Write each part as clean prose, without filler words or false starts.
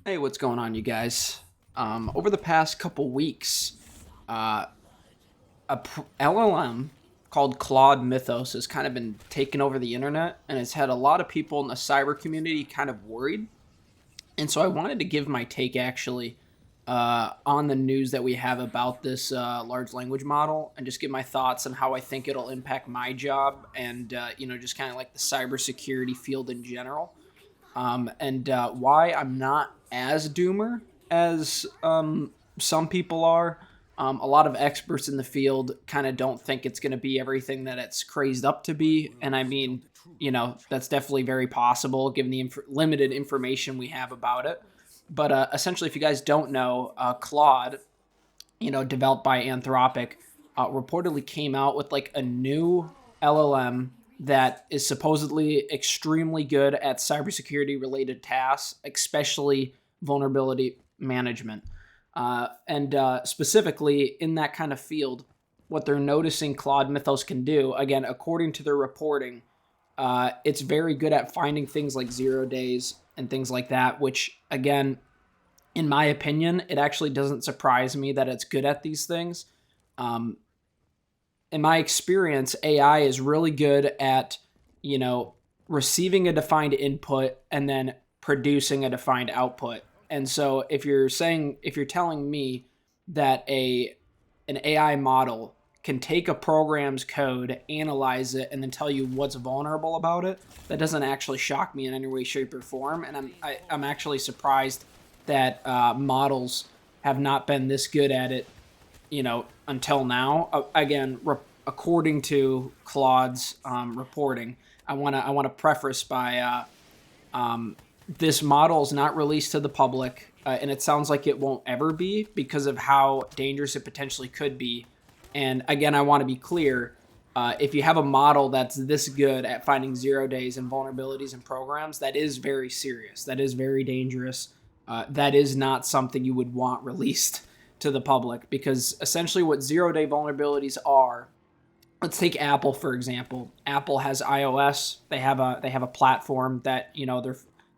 Hey, what's going on, you guys? Over the past couple weeks, uh, LLM called Claude Mythos has kind of been taking over the internet, and it's had a lot of people in the cyber community kind of worried. And so I wanted to give my take actually on the news that we have about this large language model, and just give my thoughts on how I think it'll impact my job and just kind of like the cybersecurity field in general, and why I'm not as doomer as some people are. A lot of experts in the field kind of don't think it's going to be everything that it's crazed up to be. And I mean, that's definitely very possible given the limited information we have about it. But essentially, if you guys don't know, Claude, developed by Anthropic, reportedly came out with like a new LLM that is supposedly extremely good at cybersecurity related tasks, especially vulnerability management. And specifically in that kind of field, what they're noticing Claude Mythos can do, again, according to their reporting, it's very good at finding things like 0 days and things like that, which, again, in my opinion, it actually doesn't surprise me that it's good at these things. Um, in my experience, AI is really good at, you know, receiving a defined input and then producing a defined output. And so if you're telling me that an AI model can take a program's code, analyze it, and then tell you what's vulnerable about it, that doesn't actually shock me in any way, shape, or form. And I'm actually surprised that models have not been this good at it, until now. Again, according to Claude's reporting, I want to preface by this model is not released to the public, and it sounds like it won't ever be because of how dangerous it potentially could be. And again, I want to be clear. If you have a model that's this good at finding 0 days and vulnerabilities in programs, that is very serious. That is very dangerous. That is not something you would want released to the public, because essentially what 0 day vulnerabilities are, let's take Apple for example. Apple has iOS. They have a platform that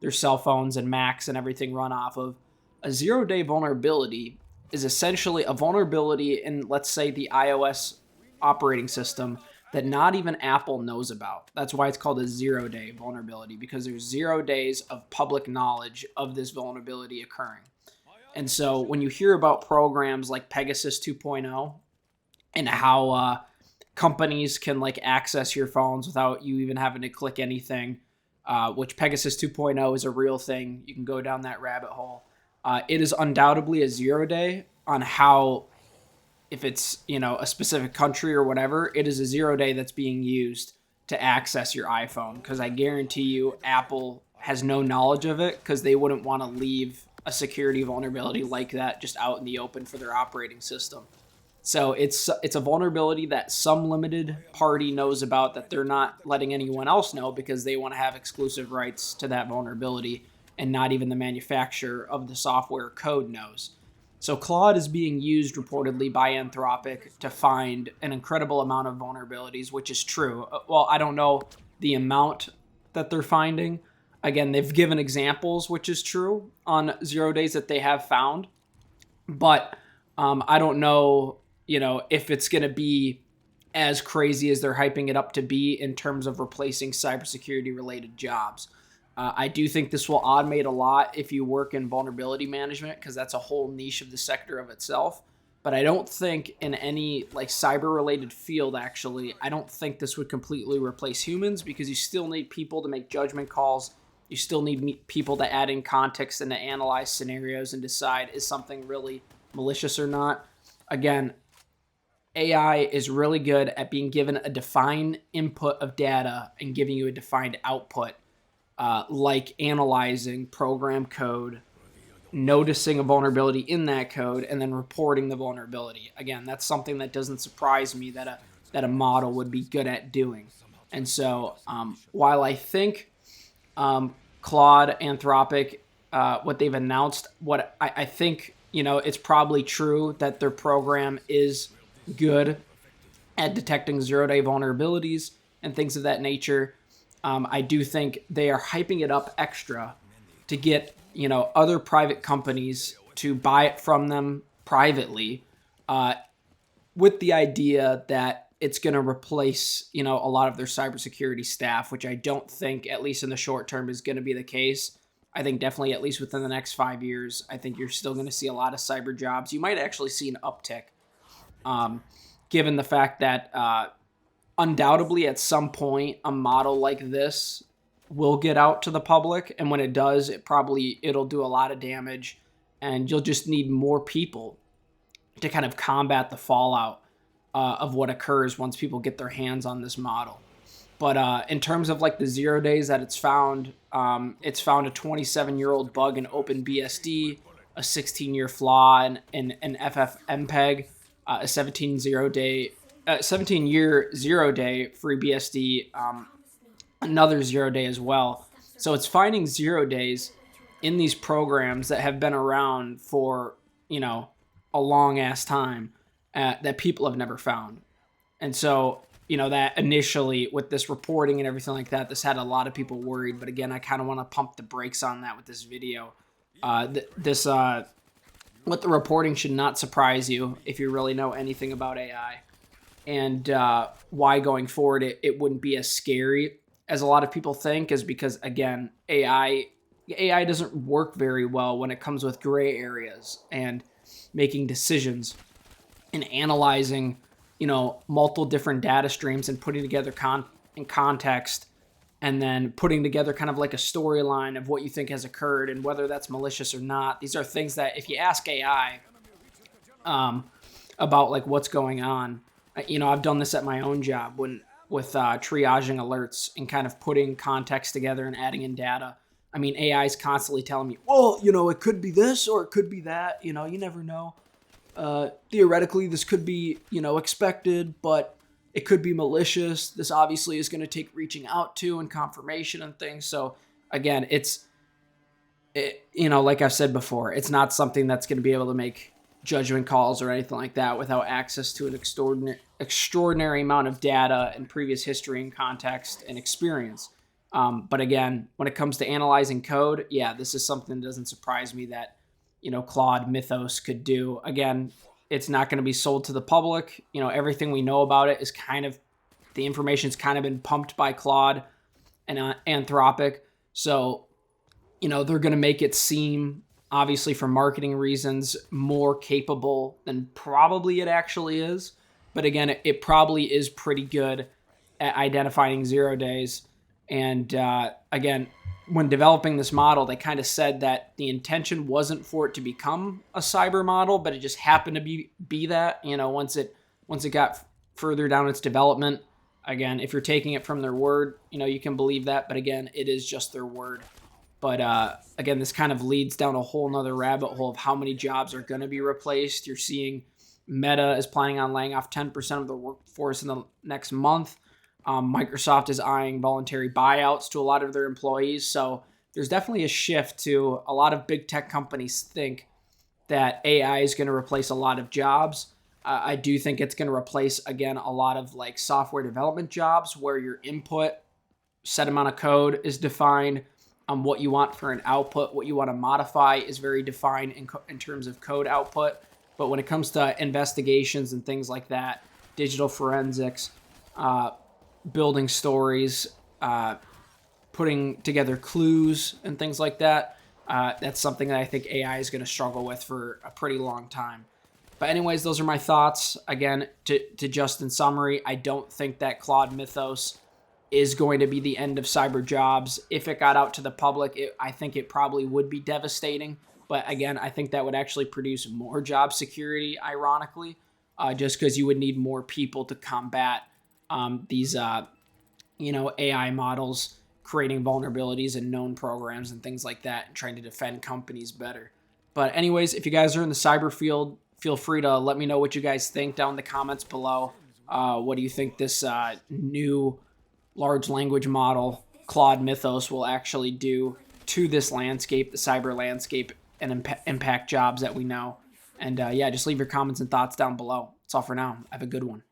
their cell phones and Macs and everything run off of. A 0 day vulnerability is essentially a vulnerability in, let's say, the iOS operating system that not even Apple knows about. That's why it's called a 0 day vulnerability, because there's 0 days of public knowledge of this vulnerability occurring. And so when you hear about programs like Pegasus 2.0 and how companies can like access your phones without you even having to click anything, which Pegasus 2.0 is a real thing. You can go down that rabbit hole. It is undoubtedly a 0 day on how, if it's a specific country or whatever, it is a 0 day that's being used to access your iPhone. Because I guarantee you, Apple has no knowledge of it, because they wouldn't want to leave a security vulnerability like that just out in the open for their operating system. So it's a vulnerability that some limited party knows about, that they're not letting anyone else know because they want to have exclusive rights to that vulnerability, and not even the manufacturer of the software code knows. So Claude is being used reportedly by Anthropic to find an incredible amount of vulnerabilities, which is true. Well, I don't know the amount that they're finding. Again, they've given examples, which is true, on 0 days that they have found, but I don't know, if it's going to be as crazy as they're hyping it up to be in terms of replacing cybersecurity related jobs. I do think this will automate a lot if you work in vulnerability management, because that's a whole niche of the sector of itself. But I don't think in any like cyber related field, actually, I don't think this would completely replace humans, because you still need people to make judgment calls. You still need people to add in context and to analyze scenarios and decide, is something really malicious or not. Again, AI is really good at being given a defined input of data and giving you a defined output, like analyzing program code, noticing a vulnerability in that code, and then reporting the vulnerability. Again, that's something that doesn't surprise me that a model would be good at doing. And so, while I think Claude, Anthropic, what they've announced, what I think, it's probably true that their program is good at detecting 0 day vulnerabilities and things of that nature. I do think they are hyping it up extra to get other private companies to buy it from them privately, with the idea that it's going to replace, a lot of their cybersecurity staff, which I don't think, at least in the short term, is going to be the case. I think definitely, at least within the next 5 years, I think you're still going to see a lot of cyber jobs. You might actually see an uptick, given the fact that undoubtedly at some point a model like this will get out to the public, and when it does, it'll do a lot of damage, and you'll just need more people to kind of combat the fallout of what occurs once people get their hands on this model. But in terms of like the 0 days that it's found a 27-year-old bug in OpenBSD, a 16-year flaw in FFmpeg, a 17-year 0 day FreeBSD, another 0 day as well. So it's finding 0 days in these programs that have been around for, a long ass time that people have never found. And so, that initially with this reporting and everything like that, this had a lot of people worried. But again, I kind of want to pump the brakes on that with this video. What the reporting should not surprise you if you really know anything about AI. And why going forward it wouldn't be as scary as a lot of people think is because, again, AI doesn't work very well when it comes with gray areas and making decisions and analyzing, multiple different data streams and putting together in context, and then putting together kind of like a storyline of what you think has occurred and whether that's malicious or not. These are things that if you ask AI about like what's going on, I've done this at my own job with triaging alerts and kind of putting context together and adding in data. I mean, AI is constantly telling me, well, it could be this or it could be that. You never know. Theoretically, this could be, expected, but it could be malicious. This obviously is going to take reaching out to and confirmation and things. So again, like I've said before, it's not something that's going to be able to make judgment calls or anything like that without access to an extraordinary amount of data and previous history and context and experience. But again, when it comes to analyzing code, this is something that doesn't surprise me that, Claude Mythos could do. Again, it's not going to be sold to the public. Everything we know about it is the information's kind of been pumped by Claude and Anthropic. So, they're going to make it seem, obviously for marketing reasons, more capable than probably it actually is. But again, it probably is pretty good at identifying 0 days. And again, when developing this model, they kind of said that the intention wasn't for it to become a cyber model, but it just happened to be that, once it got further down its development. Again, if you're taking it from their word, you can believe that. But again, it is just their word. But again, this kind of leads down a whole nother rabbit hole of how many jobs are going to be replaced. You're seeing Meta is planning on laying off 10% of the workforce in the next month. Microsoft is eyeing voluntary buyouts to a lot of their employees. So there's definitely a shift to a lot of big tech companies think that AI is going to replace a lot of jobs. I do think it's going to replace, again, a lot of like software development jobs where your input, set amount of code is defined. What you want for an output, what you want to modify is very defined in terms of code output. But when it comes to investigations and things like that, digital forensics, building stories, putting together clues and things like that, that's something that I think AI is going to struggle with for a pretty long time. But anyways, those are my thoughts. Again, to just in summary, I don't think that Claude Mythos is going to be the end of cyber jobs. If it got out to the public, I think it probably would be devastating. But again, I think that would actually produce more job security, ironically, just because you would need more people to combat these, AI models creating vulnerabilities in known programs and things like that and trying to defend companies better. But anyways, if you guys are in the cyber field, feel free to let me know what you guys think down in the comments below. What do you think this new large language model, Claude Mythos, will actually do to this landscape, the cyber landscape, and impact jobs that we know? And just leave your comments and thoughts down below. That's all for now. Have a good one.